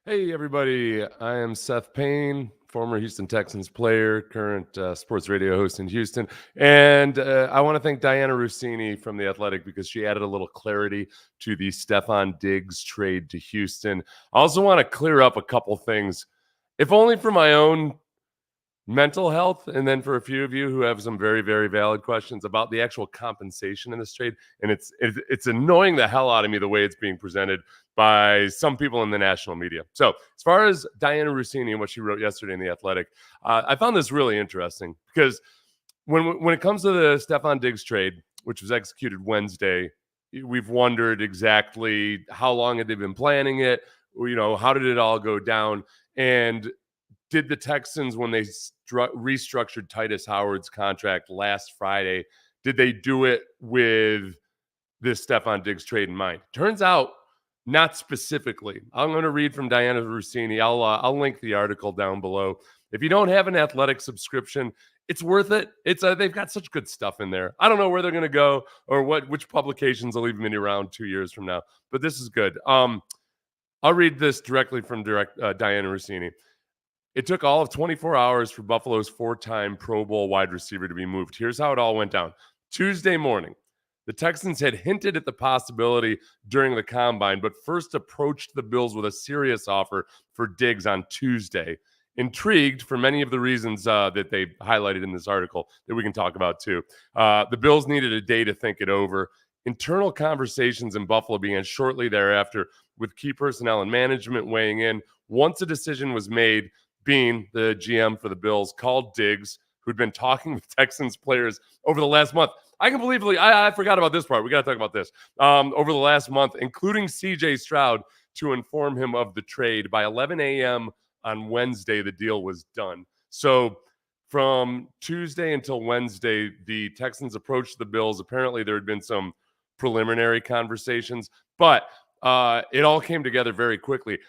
Hey, everybody. I am Seth Payne, former Houston Texans player, current sports radio host in Houston. And I want to thank Diana Russini from The Athletic because she added a little clarity to the Stefon Diggs trade to Houston. I also want to clear up a couple things, if only for my own mental health, and then for a few of you who have some very, very valid questions about the actual compensation in this trade. And it's annoying the hell out of me the way it's being presented by some people in the national media. So as far as Diana Russini and what she wrote yesterday in The Athletic, I found this really interesting because when it comes to the Stefon Diggs trade, which was executed Wednesday, we've wondered exactly how long had they been planning it, how did it all go down, and did the Texans, when they restructured Titus Howard's contract last Friday, did they do it with this Stefon Diggs trade in mind? Turns out, not specifically. I'm going to read from Diana Russini. I'll link the article down below. If you don't have an Athletic subscription, it's worth it. They've got such good stuff in there. I don't know where they're going to go or which publications will leave them around 2 years from now, but this is good. I'll read this directly from Diana Russini. It took all of 24 hours for Buffalo's four-time Pro Bowl wide receiver to be moved. Here's how it all went down. Tuesday morning, the Texans had hinted at the possibility during the combine, but first approached the Bills with a serious offer for Diggs on Tuesday. Intrigued for many of the reasons that they highlighted in this article that we can talk about too. The Bills needed a day to think it over. Internal conversations in Buffalo began shortly thereafter, with key personnel and management weighing in. Once a decision was made, Bean, the GM for the Bills, called Diggs, who'd been talking with Texans players over the last month. I forgot about this part. We got to talk about this. Over the last month, including C.J. Stroud, to inform him of the trade. By 11 a.m. on Wednesday, the deal was done. So from Tuesday until Wednesday, the Texans approached the Bills. Apparently, there had been some preliminary conversations, but it all came together very quickly.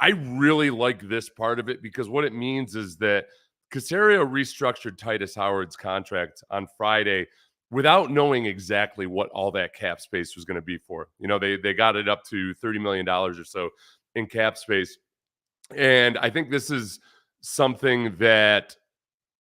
I really like this part of it because what it means is that Caserio restructured Titus Howard's contract on Friday without knowing exactly what all that cap space was going to be for. They got it up to $30 million or so in cap space. And I think this is something that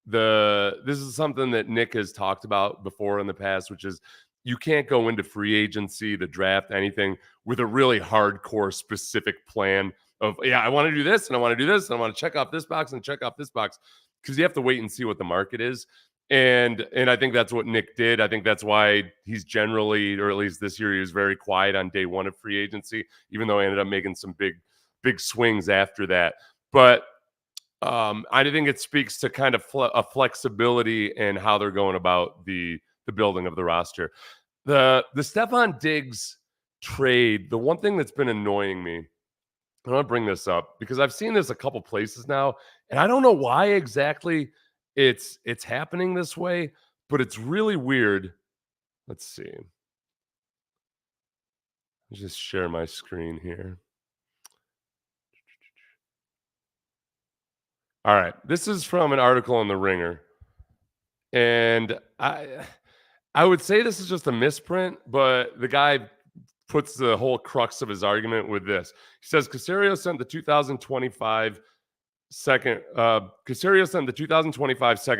Nick has talked about before in the past, which is you can't go into free agency, the draft, anything with a really hardcore specific plan of, I want to do this and I want to do this and I want to check off this box and check off this box, because you have to wait and see what the market is. And I think that's what Nick did. I think that's why he's generally, or at least this year, he was very quiet on day one of free agency, even though he ended up making some big swings after that. But I think it speaks to kind of a flexibility and how they're going about the building of the roster. The Stefon Diggs trade, the one thing that's been annoying me, I want to bring this up because I've seen this a couple places now, and I don't know why exactly it's happening this way, but it's really weird. Let's see. I'll just share my screen here. All right. This is from an article in The Ringer. And I would say this is just a misprint, but the guy puts the whole crux of his argument with this. He says Caserio sent the 2025 second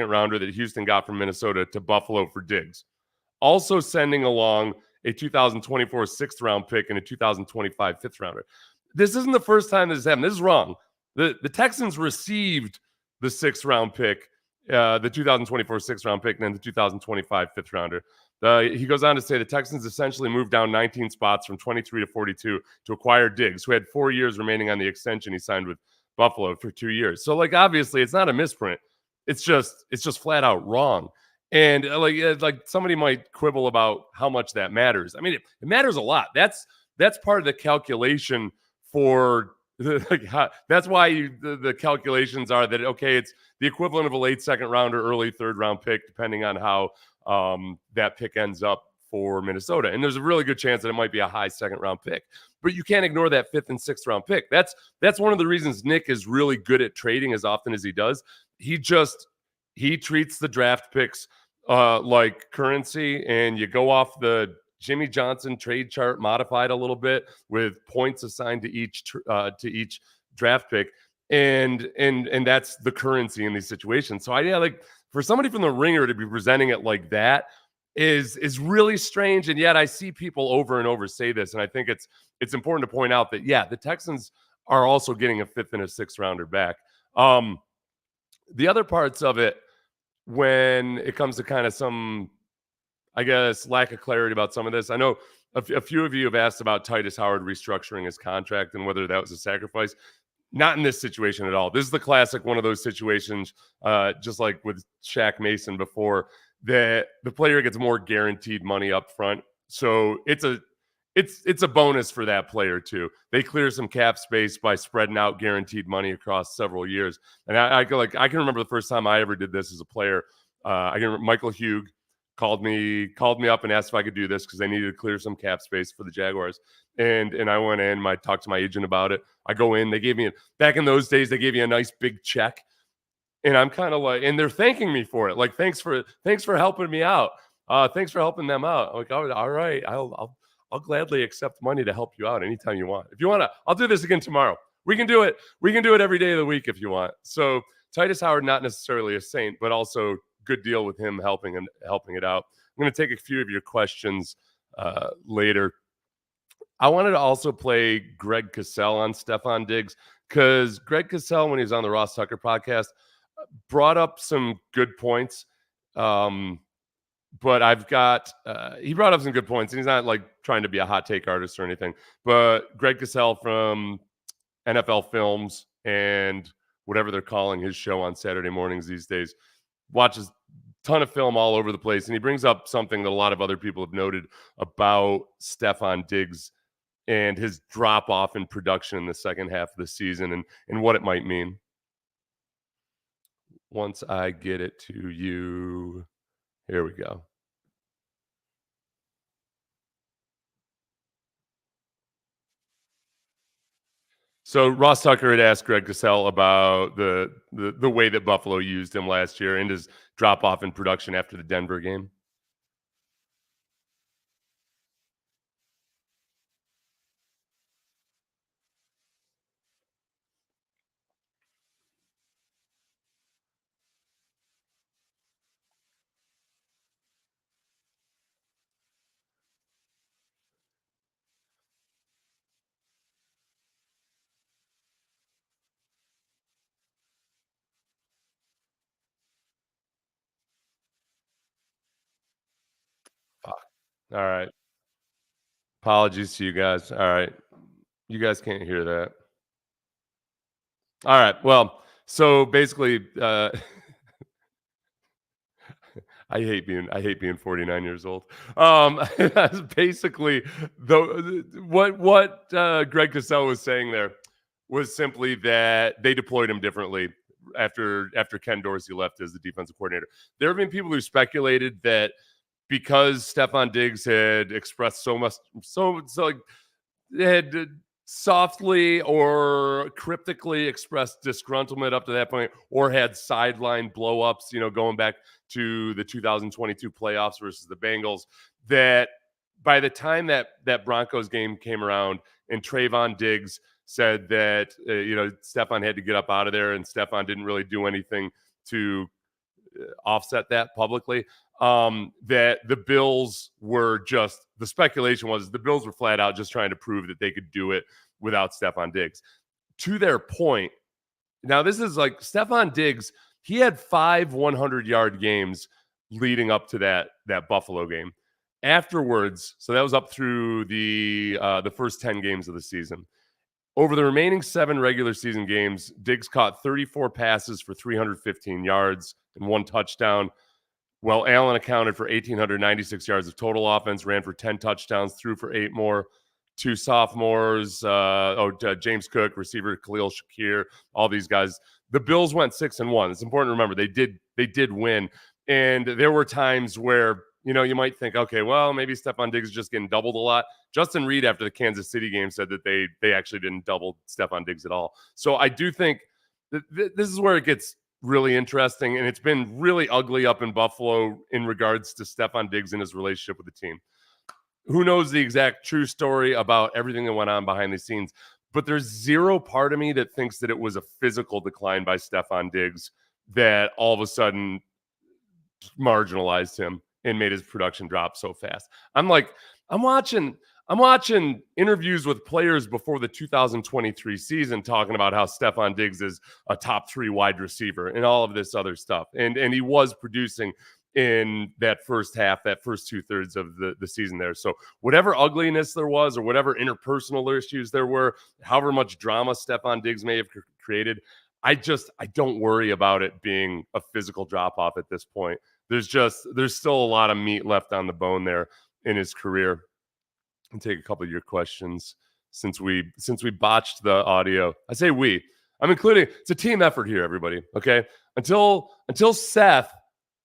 rounder that Houston got from Minnesota to Buffalo for Diggs, also sending along a 2024 sixth round pick and a 2025 fifth rounder. This isn't the first time this has happened. This is wrong. The Texans received the sixth round pick, the 2024 sixth round pick, and then the 2025 fifth rounder. He goes on to say the Texans essentially moved down 19 spots from 23 to 42 to acquire Diggs, who had 4 years remaining on the extension he signed with Buffalo for 2 years. So, obviously, it's not a misprint. It's just flat out wrong. And like somebody might quibble about how much that matters. I mean, it matters a lot. That's part of the calculation for that's why the calculations are that, okay, it's the equivalent of a late second round or early third round pick, depending on how that pick ends up for Minnesota. And there's a really good chance that it might be a high second round pick, but you can't ignore that fifth and sixth round pick. That's one of the reasons Nick is really good at trading as often as he does. He treats the draft picks like currency, and you go off the Jimmy Johnson trade chart modified a little bit with points assigned to each draft pick, and that's the currency in these situations. So yeah, like for somebody from the Ringer to be presenting it like that is really strange. And yet I see people over and over say this, and I think it's important to point out that yeah, the Texans are also getting a fifth and a sixth rounder back. The other parts of it, when it comes to kind of some, I guess, lack of clarity about some of this, I know a few of you have asked about Titus Howard restructuring his contract and whether that was a sacrifice. Not in this situation at all. This is the classic one of those situations, just like with Shaq Mason before, that the player gets more guaranteed money up front. So it's a bonus for that player too. They clear some cap space by spreading out guaranteed money across several years. And I can remember the first time I ever did this as a player. I can remember Michael Hugh called me up and asked if I could do this because they needed to clear some cap space for the Jaguars. And I went in, I talked to my agent about it. I go in, they gave me back in those days, they gave you a nice big check. And I'm kind of like, and they're thanking me for it. Like, thanks for helping me out. Thanks for helping them out. I'm like, oh, all right, I'll gladly accept money to help you out anytime you want. If you want to, I'll do this again tomorrow. We can do it. We can do it every day of the week if you want. So Titus Howard, not necessarily a saint, but also good deal with him helping it out. I'm going to take a few of your questions later. I wanted to also play Greg Cosell on Stefon Diggs because Greg Cosell, when he was on the Ross Tucker podcast, brought up some good points. But he brought up some good points, and he's not like trying to be a hot take artist or anything. But Greg Cosell from NFL Films and whatever they're calling his show on Saturday mornings these days watches a ton of film all over the place. And he brings up something that a lot of other people have noted about Stefon Diggs and his drop off in production in the second half of the season and what it might mean. Once I get it to you, here we go. So Ross Tucker had asked Greg Cosell about the way that Buffalo used him last year and his drop off in production after the Denver game. Fuck. All right. Apologies to you guys. All right. You guys can't hear that. All right. Well, so basically, I hate being 49 years old. That's basically what Greg Cosell was saying there was simply that they deployed him differently after Ken Dorsey left as the defensive coordinator. There have been people who speculated that because Stefon Diggs had expressed so like had softly or cryptically expressed disgruntlement up to that point, or had sideline blowups, going back to the 2022 playoffs versus the Bengals, that by the time that Broncos game came around and Trayvon Diggs said that, Stefon had to get up out of there and Stefon didn't really do anything to offset that publicly, that the Bills were just, the speculation was the Bills were flat out just trying to prove that they could do it without Stefon Diggs. To their point, now this is like Stefon Diggs, he had 5 100-yard games leading up to that Buffalo game. Afterwards, so that was up through the first 10 games of the season. Over the remaining 7 regular season games, Diggs caught 34 passes for 315 yards and 1 touchdown. Well, Allen accounted for 1,896 yards of total offense, ran for 10 touchdowns, threw for 8 more. 2 sophomores, James Cook, receiver Khalil Shakir, all these guys. The Bills went 6-1. It's important to remember they did win, and there were times where you might think, okay, well, maybe Stefon Diggs is just getting doubled a lot. Justin Reed after the Kansas City game said that they actually didn't double Stefon Diggs at all. So I do think that this is where it gets really interesting, and it's been really ugly up in Buffalo in regards to Stefon Diggs and his relationship with the team. who knows the exact true story about everything that went on behind the scenes. But there's zero part of me that thinks that it was a physical decline by Stefon Diggs that all of a sudden marginalized him and made his production drop so fast. I'm like, I'm watching I'm watching interviews with players before the 2023 season talking about how Stefon Diggs is a top 3 wide receiver and all of this other stuff. And he was producing in that first half, that first 2/3 of the season there. So whatever ugliness there was or whatever interpersonal issues there were, however much drama Stefon Diggs may have created, I don't worry about it being a physical drop off at this point. There's still a lot of meat left on the bone there in his career. And take a couple of your questions since we botched the audio. I say we. I'm including it's a team effort here, everybody. Okay. Until Seth,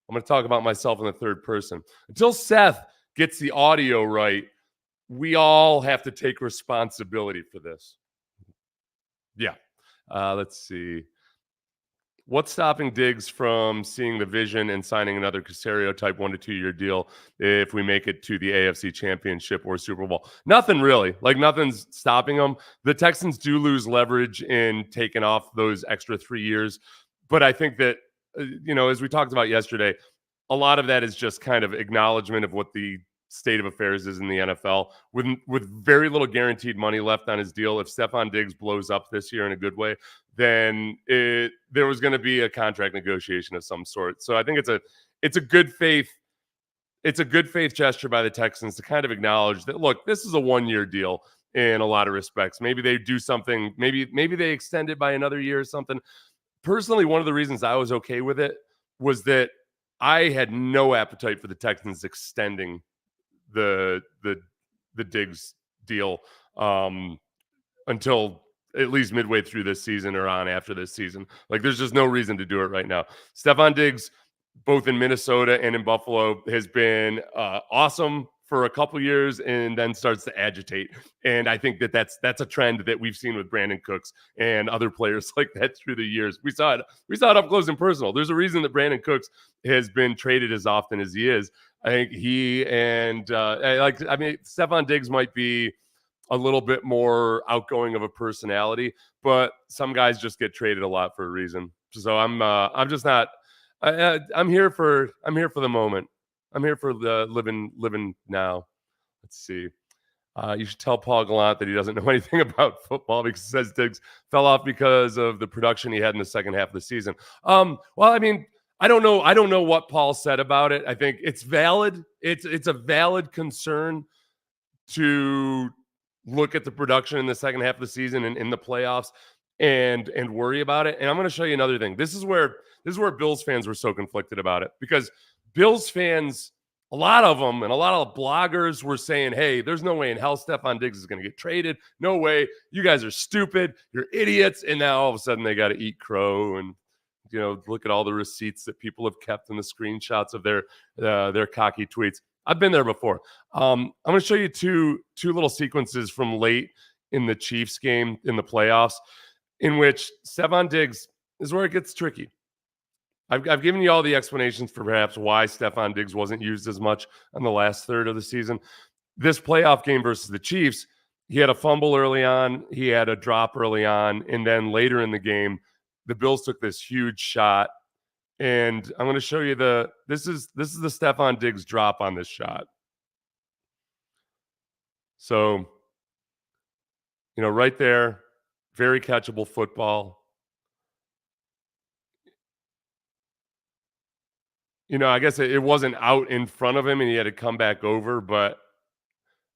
I'm going to talk about myself in the third person. Until Seth gets the audio right, we all have to take responsibility for this. Yeah. Let's see. What's stopping Diggs from seeing the vision and signing another Caserio type 1 to 2 year deal if we make it to the AFC Championship or Super Bowl? Nothing really. Like nothing's stopping them. The Texans do lose leverage in taking off those extra 3 years, but I think that as we talked about yesterday, a lot of that is just kind of acknowledgement of what the state of affairs is in the NFL with very little guaranteed money left on his deal. If Stefon Diggs blows up this year in a good way, then there was going to be a contract negotiation of some sort. So I think it's a good faith gesture by the Texans to kind of acknowledge that, look, this is a 1-year deal in a lot of respects. Maybe they do something, maybe they extend it by another year or something. Personally, one of the reasons I was okay with it was that I had no appetite for the Texans extending the Diggs deal until at least midway through this season or on after this season. Like there's just no reason to do it right now. Stefon Diggs, both in Minnesota and in Buffalo, has been awesome for a couple years and then starts to agitate. And I think that's a trend that we've seen with Brandon Cooks and other players like that through the years. We saw it up close and personal. There's a reason that Brandon Cooks has been traded as often as he is. I think he and Stefon Diggs might be a little bit more outgoing of a personality, but some guys just get traded a lot for a reason. So I'm just not. I'm here for the moment. I'm here for the living now. Let's see. You should tell Paul Gallant that he doesn't know anything about football because he says Diggs fell off because of the production he had in the second half of the season. Well, I mean, I don't know what Paul said about it. I think it's valid. It's a valid concern to look at the production in the second half of the season and in the playoffs and worry about it. And I'm going to show you another thing. This is where Bills fans were so conflicted about it because Bills fans, a lot of them and a lot of bloggers were saying, hey, there's no way in hell Stefon Diggs is going to get traded. No way. You guys are stupid. You're idiots. And now all of a sudden they got to eat crow and, look at all the receipts that people have kept and the screenshots of their cocky tweets. I've been there before. I'm going to show you two little sequences from late in the Chiefs game in the playoffs in which Stefon Diggs is where it gets tricky. I've given you all the explanations for perhaps why Stefon Diggs wasn't used as much on the last third of the season. This playoff game versus the Chiefs, he had a fumble early on, he had a drop early on, and then later in the game, the Bills took this huge shot. And I'm going to show you this is the Stefon Diggs drop on this shot. So, right there, very catchable football. I guess it wasn't out in front of him and he had to come back over. But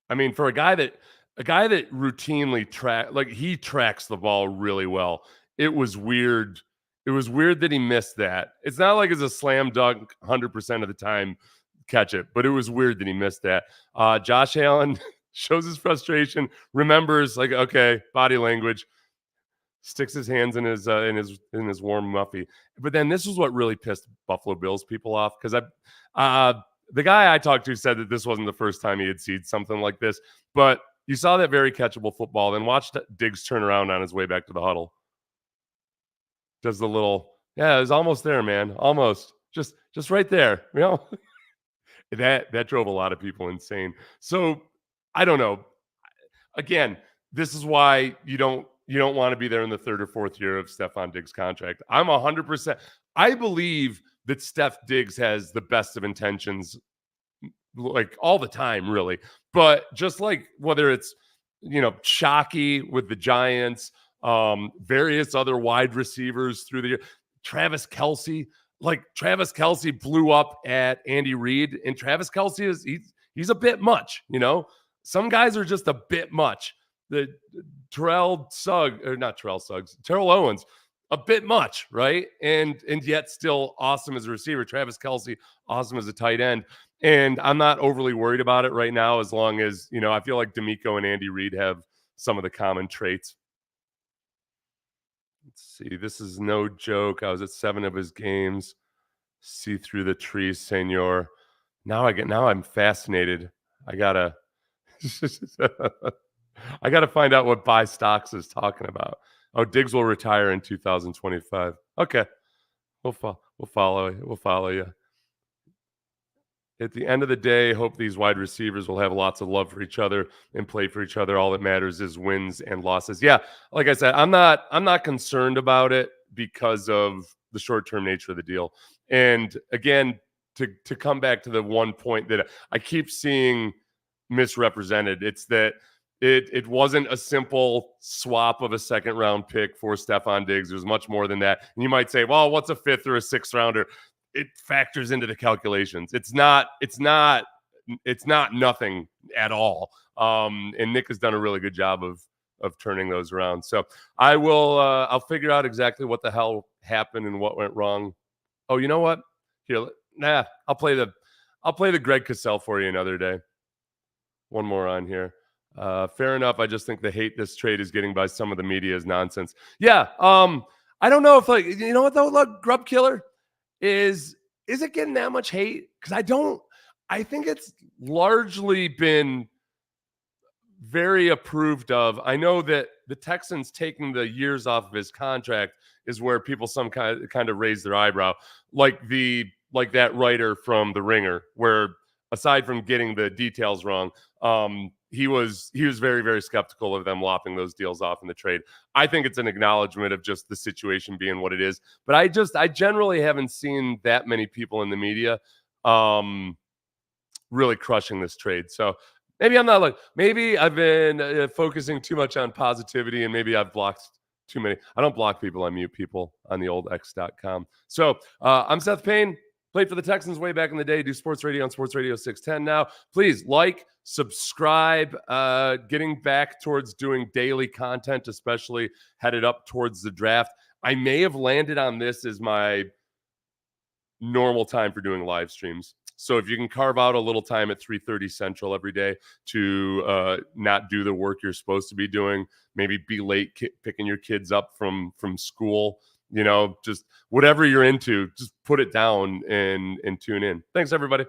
I mean, for a guy that routinely he tracks the ball really well. It was weird. It was weird that he missed that. It's not like it's a slam dunk 100% of the time catch it, but it was weird that he missed that. Josh Allen shows his frustration, remembers okay, body language, sticks his hands in his warm muffy. But then this was what really pissed Buffalo Bills people off because the guy I talked to said that this wasn't the first time he had seen something like this, but you saw that very catchable football. Then watch Diggs turn around on his way back to the huddle. Does the little, yeah, it was almost there, man. Almost. Just right there. That drove a lot of people insane. So I don't know. Again, this is why you don't want to be there in the third or fourth year of Stefon Diggs' contract. I'm 100%. I believe that Steph Diggs has the best of intentions, like all the time, really. But just like whether it's Shockey with the Giants, various other wide receivers through the year, Travis Kelsey. Like Travis Kelsey blew up at Andy Reid, and Travis Kelsey he's a bit much. Some guys are just a bit much. The Terrell Owens, a bit much, right? And yet still awesome as a receiver. Travis Kelsey, awesome as a tight end. And I'm not overly worried about it right now, as long as, I feel like D'Amico and Andy Reid have some of the common traits. Let's see. This is no joke. I was at 7 of his games. See through the trees, senor. Now I'm fascinated. I gotta I gotta find out what buy stocks is talking about. Oh, Diggs will retire in 2025. Okay. We'll follow you. At the end of the day, hope these wide receivers will have lots of love for each other and play for each other. All that matters is wins and losses. Yeah, like I said, I'm not concerned about it because of the short-term nature of the deal. And again, to come back to the one point that I keep seeing misrepresented, it's that it wasn't a simple swap of a second round pick for Stefon Diggs. It was much more than that. And you might say, well, what's a fifth or a sixth rounder? It factors into the calculations. It's not nothing at all. And Nick has done a really good job of turning those around. So I'll figure out exactly what the hell happened and what went wrong. Oh, you know what? Here, I'll play the Greg Cassell for you another day. One more on here. Fair enough. I just think the hate this trade is getting by some of the media is nonsense. Yeah. I don't know if, like, you know what though, look, Grub Killer, is it getting that much hate? Because I think it's largely been very approved of. I know that the Texans taking the years off of his contract is where people some kind of raise their eyebrow, like that writer from The Ringer, where aside from getting the details wrong, he was very, very skeptical of them lopping those deals off in the trade. I think it's an acknowledgement of just the situation being what it is. But I generally haven't seen that many people in the media really crushing this trade. So maybe I'm not, like, maybe I've been focusing too much on positivity, and maybe I've blocked too many. I don't block people, I mute people on the old X.com. So I'm Seth Payne. Played for the Texans way back in the day. Do sports radio on Sports Radio 610 now. Please like, subscribe. Getting back towards doing daily content, especially headed up towards the draft. I may have landed on this as my normal time for doing live streams. So if you can carve out a little time at 3:30 Central every day to not do the work you're supposed to be doing, maybe be late picking your kids up from school, just whatever you're into, just put it down and tune in. Thanks, everybody.